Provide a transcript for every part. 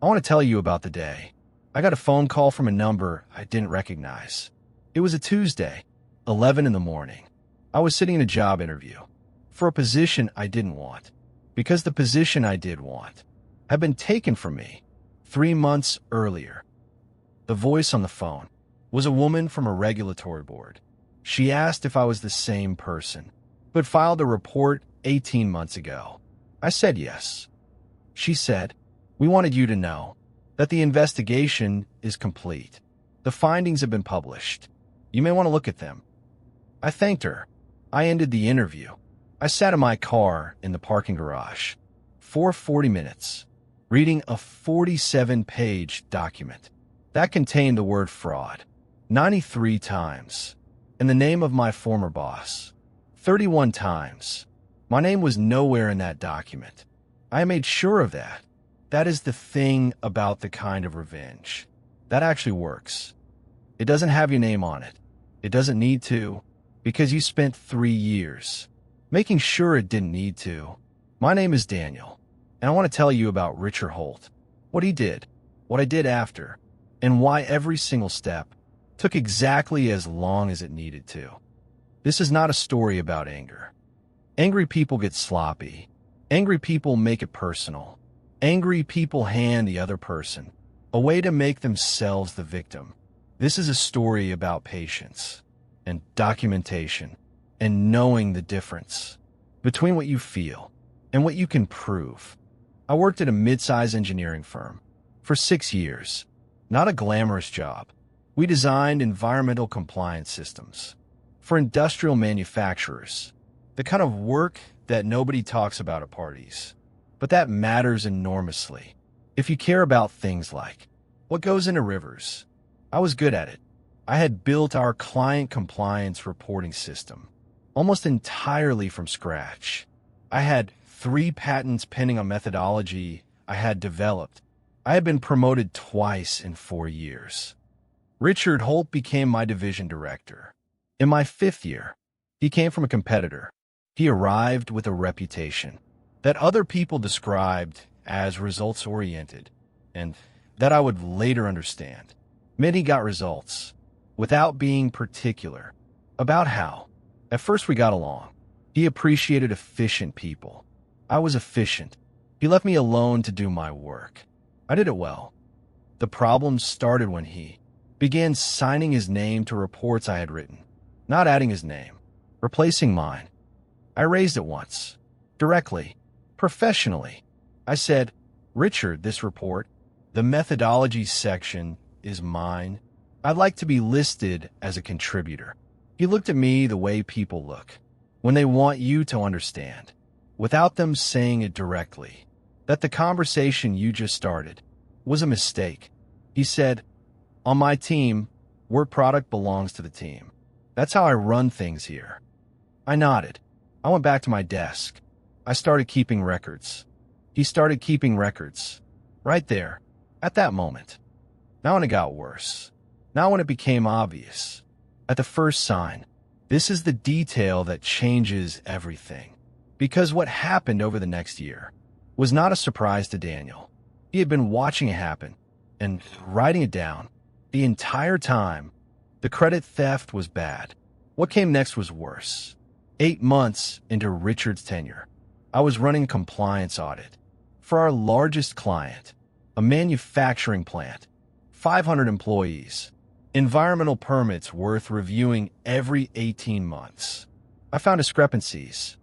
I want to tell you about the day. I got a phone call from a number I didn't recognize. It was a Tuesday, 11 in the morning. I was sitting in a job interview for a position I didn't want, because the position I did want had been taken from me 3 months earlier. The voice on the phone was a woman from a regulatory board. She asked if I was the same person, but filed a report 18 months ago. I said yes. She said, "We wanted you to know that the investigation is complete. The findings have been published. You may want to look at them." I thanked her. I ended the interview. I sat in my car in the parking garage for 40 minutes, reading a 47-page document that contained the word fraud 93 times, and the name of my former boss 31 times. My name was nowhere in that document. I made sure of that. That is the thing about the kind of revenge that actually works. It doesn't have your name on it. It doesn't need to, because you spent 3 years making sure it didn't need to. My name is Daniel, and I want to tell you about Richard Holt, what he did, what I did after, and why every single step took exactly as long as it needed to. This is not a story about anger. Angry people get sloppy. Angry people make it personal. Angry people hand the other person a way to make themselves the victim. This is a story about patience and documentation and knowing the difference between what you feel and what you can prove. I worked at a mid-size engineering firm for 6 years. Not a glamorous job. We designed environmental compliance systems for industrial manufacturers, the kind of work that nobody talks about at parties, but that matters enormously if you care about things like what goes into rivers. I was good at it. I had built our client compliance reporting system almost entirely from scratch. I had 3 patents pending on methodology I had developed. I had been promoted twice in 4 years. Richard Holt became my division director. In my 5th year, he came from a competitor. He arrived with a reputation that other people described as results-oriented, and that I would later understand. Many got results without being particular about how. At first we got along. He appreciated efficient people. I was efficient. He left me alone to do my work. I did it well. The problem started when he began signing his name to reports I had written, not adding his name, replacing mine. I raised it once, directly, professionally. I said, "Richard, this report, the methodology section is mine. I'd like to be listed as a contributor." He looked at me the way people look when they want you to understand, without them saying it directly, that the conversation you just started was a mistake. He said, "On my team, work product belongs to the team. That's how I run things here." I nodded. I went back to my desk. I started keeping records. He started keeping records. Right there, at that moment. Now when it got worse. Now when it became obvious. At the first sign. This is the detail that changes everything. Because what happened over the next year was not a surprise to Daniel. He had been watching it happen and writing it down. The entire time, the credit theft was bad. What came next was worse. 8 months into Richard's tenure, I was running a compliance audit for our largest client, a manufacturing plant, 500 employees, environmental permits worth reviewing every 18 months. I found discrepancies,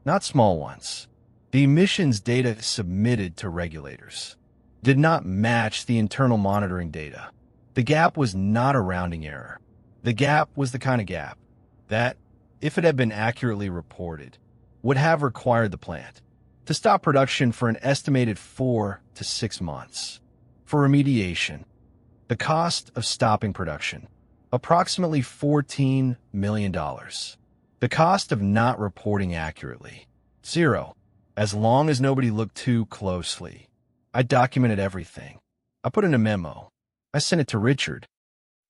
not small ones. The emissions data submitted to regulators did not match the internal monitoring data. The gap was not a rounding error. The gap was the kind of gap that, if it had been accurately reported, would have required the plant to stop production for an estimated 4 to 6 months. For remediation, the cost of stopping production, approximately $14 million. The cost of not reporting accurately, 0, as long as nobody looked too closely. I documented everything. I put in a memo. I sent it to Richard.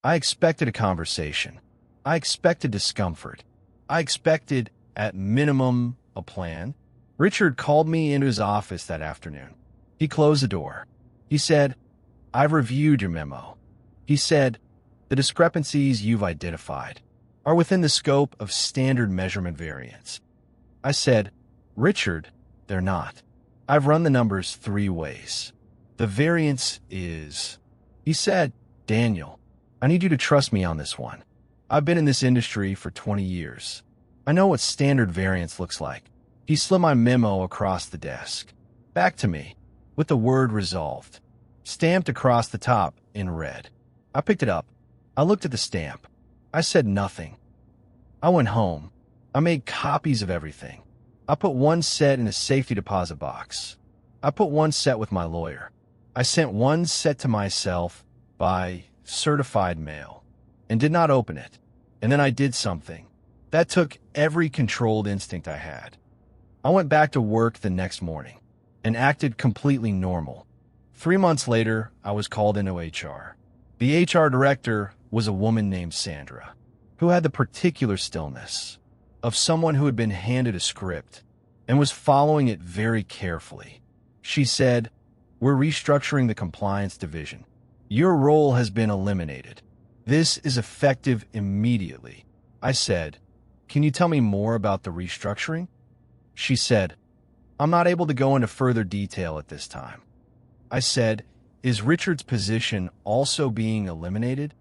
I expected a conversation. I expected discomfort. I expected, at minimum, a plan. Richard called me into his office that afternoon. He closed the door. He said, I've reviewed your memo. He said, the discrepancies you've identified are within the scope of standard measurement variance. I said, Richard, they're not. I've run the numbers 3 ways. The variance is... He said, Daniel, I need you to trust me on this one. I've been in this industry for 20 years. I know what standard variance looks like. He slid my memo across the desk, back to me, with the word resolved, stamped across the top in red. I picked it up. I looked at the stamp. I said nothing. I went home. I made copies of everything. I put 1 set in a safety deposit box. I put 1 set with my lawyer. I sent 1 set to myself by certified mail and did not open it. And then I did something that took every controlled instinct I had. I went back to work the next morning and acted completely normal. 3 months later, I was called into HR. The HR director was a woman named Sandra, who had the particular stillness of someone who had been handed a script and was following it very carefully. She said, "We're restructuring the compliance division. Your role has been eliminated. This is effective immediately." I said, "Can you tell me more about the restructuring?" She said, "I'm not able to go into further detail at this time." I said, "Is Richard's position also being eliminated?"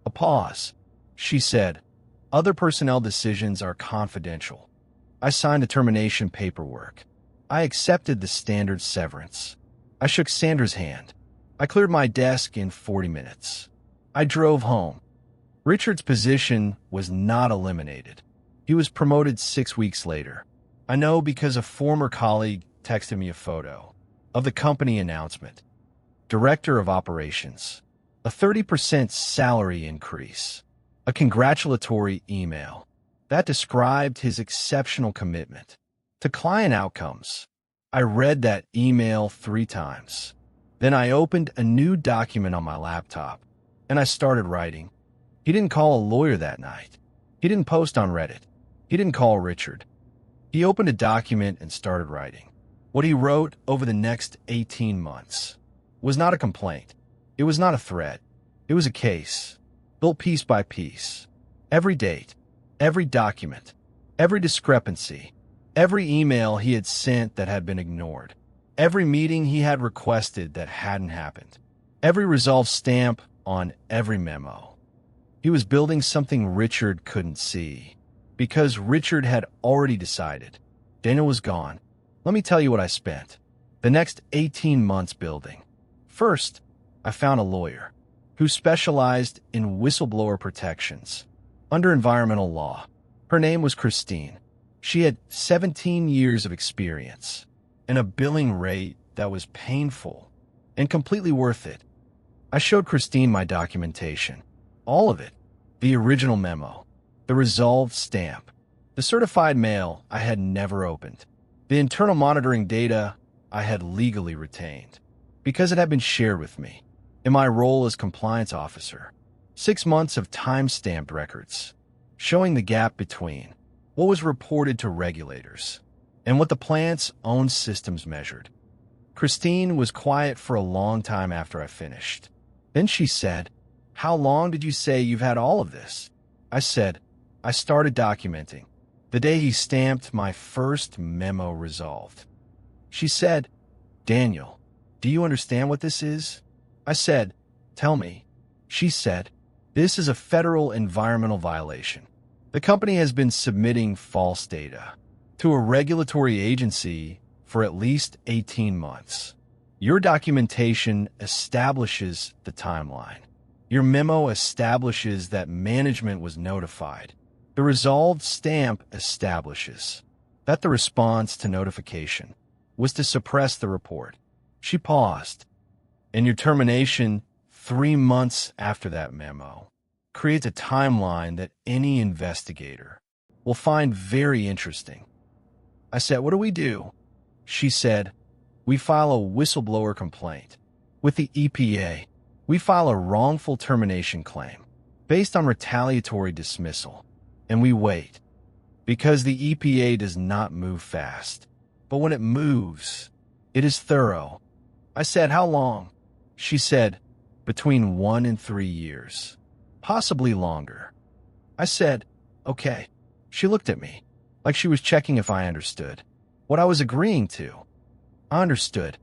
A pause. She said, "Other personnel decisions are confidential." I signed the termination paperwork. I accepted the standard severance. I shook Sandra's hand. I cleared my desk in 40 minutes. I drove home. Richard's position was not eliminated. He was promoted 6 weeks later. I know because a former colleague texted me a photo of the company announcement. Director of Operations. A 30% salary increase. A congratulatory email that described his exceptional commitment to client outcomes. I read that email 3 times. Then I opened a new document on my laptop and I started writing. He didn't call a lawyer that night. He didn't post on Reddit. He didn't call Richard. He opened a document and started writing. What he wrote over the next 18 months was not a complaint. It was not a threat. It was a case, built piece by piece. Every date, every document, every discrepancy, every email he had sent that had been ignored, every meeting he had requested that hadn't happened, every resolve stamp on every memo. He was building something Richard couldn't see, because Richard had already decided. Daniel was gone. Let me tell you what I spent the next 18 months building. First, I found a lawyer who specialized in whistleblower protections under environmental law. Her name was Christine. She had 17 years of experience and a billing rate that was painful and completely worth it. I showed Christine my documentation, all of it, the original memo, the resolved stamp, the certified mail I had never opened, the internal monitoring data I had legally retained because it had been shared with me in my role as compliance officer. 6 months of time-stamped records showing the gap between what was reported to regulators and what the plant's own systems measured. Christine was quiet for a long time after I finished. Then she said, "How long did you say you've had all of this?" I said, "I started documenting the day he stamped my first memo resolved." She said, "Daniel, do you understand what this is?" I said, "Tell me." She said, "This is a federal environmental violation. The company has been submitting false data to a regulatory agency for at least 18 months. Your documentation establishes the timeline. Your memo establishes that management was notified. The resolved stamp establishes that the response to notification was to suppress the report." She paused. "And your termination 3 months after that memo creates a timeline that any investigator will find very interesting." I said, "What do we do?" She said, "We file a whistleblower complaint with the EPA. We file a wrongful termination claim based on retaliatory dismissal, and we wait because the EPA does not move fast. But when it moves, it is thorough." I said, "How long?" She said, between 1 and 3 years, possibly longer. I said, okay. She looked at me, like she was checking if I understood what I was agreeing to. I understood.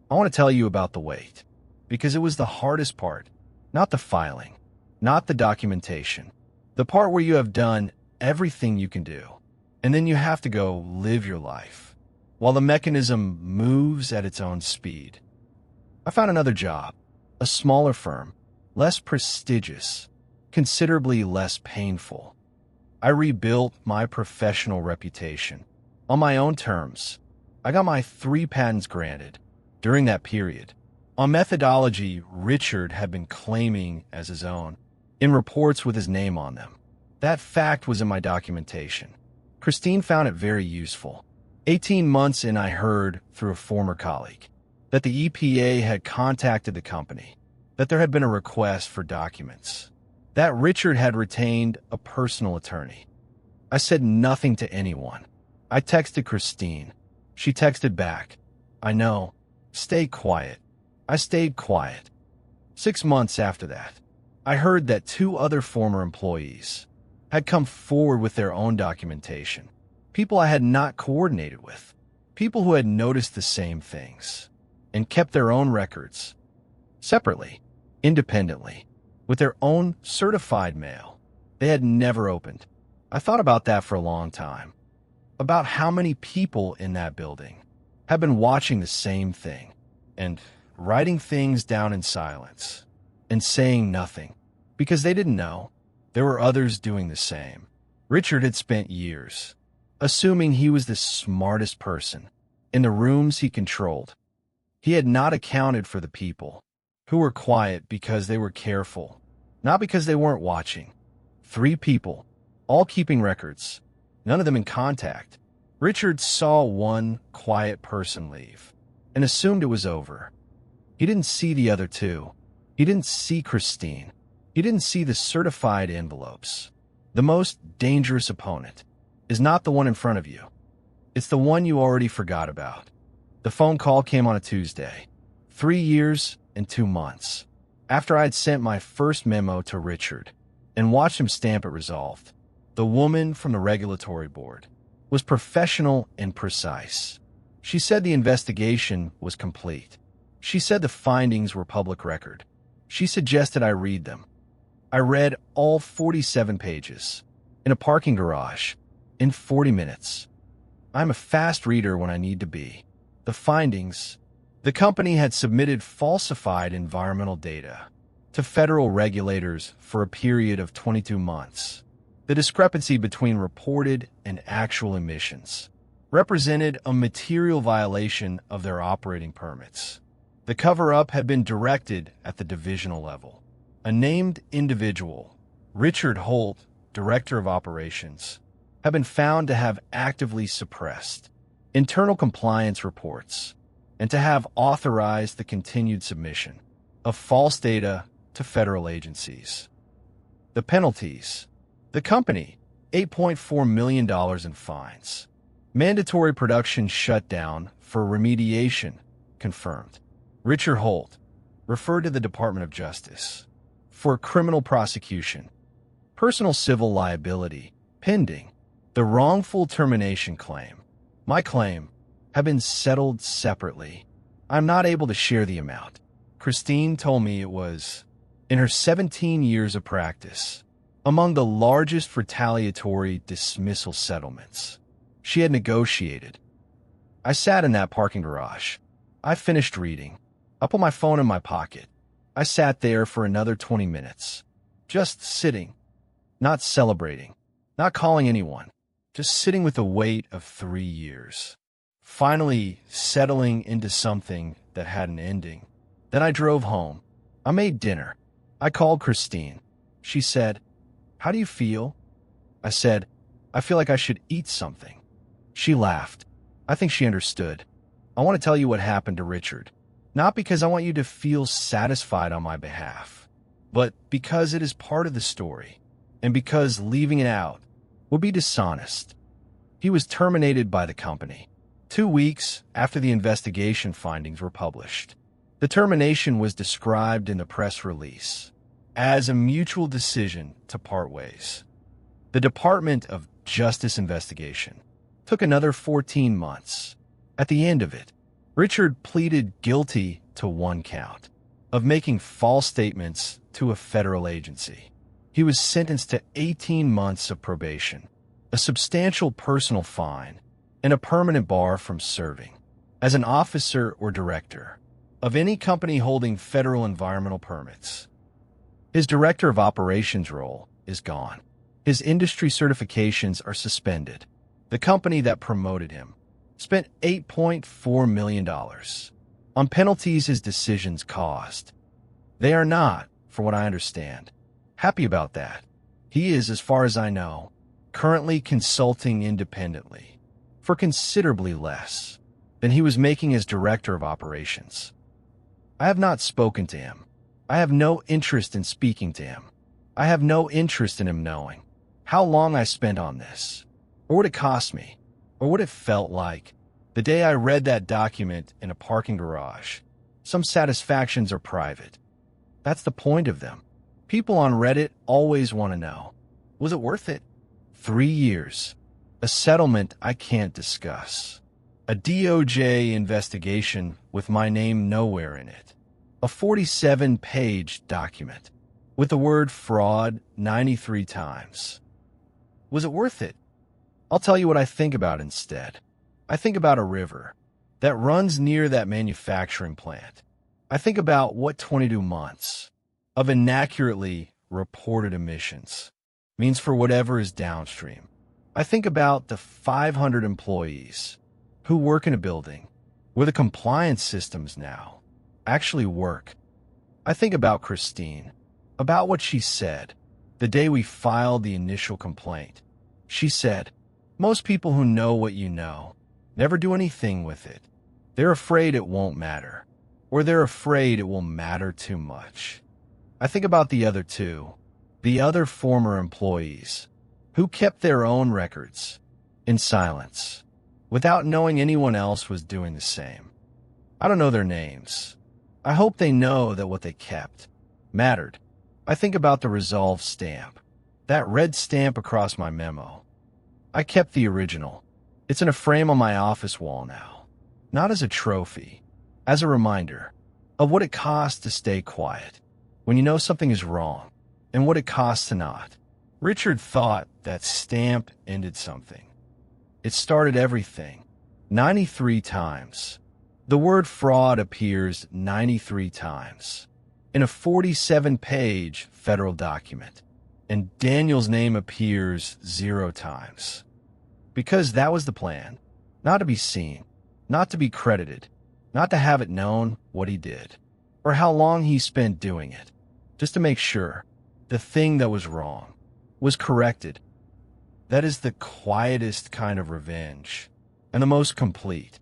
I want to tell you about the wait, because it was the hardest part, not the filing, not the documentation, the part where you have done everything you can do, and then you have to go live your life, while the mechanism moves at its own speed. I found another job, a smaller firm, less prestigious, considerably less painful. I rebuilt my professional reputation on my own terms. I got my 3 patents granted during that period on methodology Richard had been claiming as his own in reports with his name on them. That fact was in my documentation. Christine found it very useful. 18 months in, I heard through a former colleague that the EPA had contacted the company, that there had been a request for documents, that Richard had retained a personal attorney. I said nothing to anyone. I texted Christine. She texted back, I know. Stay quiet. I stayed quiet. 6 months after that, I heard that 2 other former employees had come forward with their own documentation, people I had not coordinated with, people who had noticed the same things and kept their own records, separately, independently, with their own certified mail they had never opened. I thought about that for a long time, about how many people in that building had been watching the same thing and writing things down in silence and saying nothing because they didn't know there were others doing the same. Richard had spent years assuming he was the smartest person in the rooms he controlled. He had not accounted for the people who were quiet because they were careful, not because they weren't watching. 3 people, all keeping records, none of them in contact. Richard saw one quiet person leave and assumed it was over. He didn't see the other 2. He didn't see Christine. He didn't see the certified envelopes. The most dangerous opponent is not the one in front of you. It's the one you already forgot about. The phone call came on a Tuesday, 3 years and 2 months, after I had sent my first memo to Richard and watched him stamp it resolved. The woman from the regulatory board was professional and precise. She said the investigation was complete. She said the findings were public record. She suggested I read them. I read all 47 pages in a parking garage in 40 minutes. I'm a fast reader when I need to be. The findings: the company had submitted falsified environmental data to federal regulators for a period of 22 months. The discrepancy between reported and actual emissions represented a material violation of their operating permits. The cover-up had been directed at the divisional level. A named individual, Richard Holt, Director of Operations, had been found to have actively suppressed internal compliance reports and to have authorized the continued submission of false data to federal agencies. The penalties: the company, $8.4 million in fines. Mandatory production shutdown for remediation, confirmed. Richard Holt, referred to the Department of Justice for criminal prosecution. Personal civil liability, pending. The wrongful termination claim, my claim, have been settled separately. I'm not able to share the amount. Christine told me it was, in her 17 years of practice, among the largest retaliatory dismissal settlements she had negotiated. I sat in that parking garage. I finished reading. I put my phone in my pocket. I sat there for another 20 minutes, just sitting, not celebrating, not calling anyone, just sitting with the weight of 3 years, finally settling into something that had an ending. Then I drove home. I made dinner. I called Christine. She said, "How do you feel?" I said, "I feel like I should eat something." She laughed. I think she understood. I want to tell you what happened to Richard, not because I want you to feel satisfied on my behalf, but because it is part of the story, and because leaving it out would be dishonest. He was terminated by the company 2 weeks after the investigation findings were published. The termination was described in the press release as a mutual decision to part ways. The Department of Justice investigation took another 14 months. At the end of it, Richard pleaded guilty to one count of making false statements to a federal agency. He was sentenced to 18 months of probation, a substantial personal fine, and a permanent bar from serving as an officer or director of any company holding federal environmental permits. His director of operations role is gone. His industry certifications are suspended. The company that promoted him spent $8.4 million on penalties his decisions caused. They are not, for what I understand, happy about that. He is, as far as I know, currently consulting independently for considerably less than he was making as director of operations. I have not spoken to him. I have no interest in speaking to him. I have no interest in him knowing how long I spent on this, or what it cost me, or what it felt like the day I read that document in a parking garage. Some satisfactions are private. That's the point of them. People on Reddit always want to know, was it worth it? 3 years. A settlement I can't discuss. A DOJ investigation with my name nowhere in it. A 47-page document with the word fraud 93 times. Was it worth it? I'll tell you what I think about instead. I think about a river that runs near that manufacturing plant. I think about what 22 months of inaccurately reported emissions means for whatever is downstream. I think about the 500 employees who work in a building where the compliance systems now actually work. I think about Christine, about what she said the day we filed the initial complaint. She said, most people who know what you know never do anything with it. They're afraid it won't matter, or they're afraid it will matter too much. I think about the other two, the other former employees, who kept their own records in silence, without knowing anyone else was doing the same. I don't know their names. I hope they know that what they kept mattered. I think about the resolve stamp, that red stamp across my memo. I kept the original. It's in a frame on my office wall now, not as a trophy, as a reminder of what it costs to stay quiet when you know something is wrong, and what it costs to not. Richard thought that stamp ended something. It started everything. 93 times. The word fraud appears 93 times in a 47-page federal document, and Daniel's name appears 0 times. Because that was the plan. Not to be seen, not to be credited, not to have it known what he did, or how long he spent doing it, just to make sure the thing that was wrong was corrected. That is the quietest kind of revenge, and the most complete.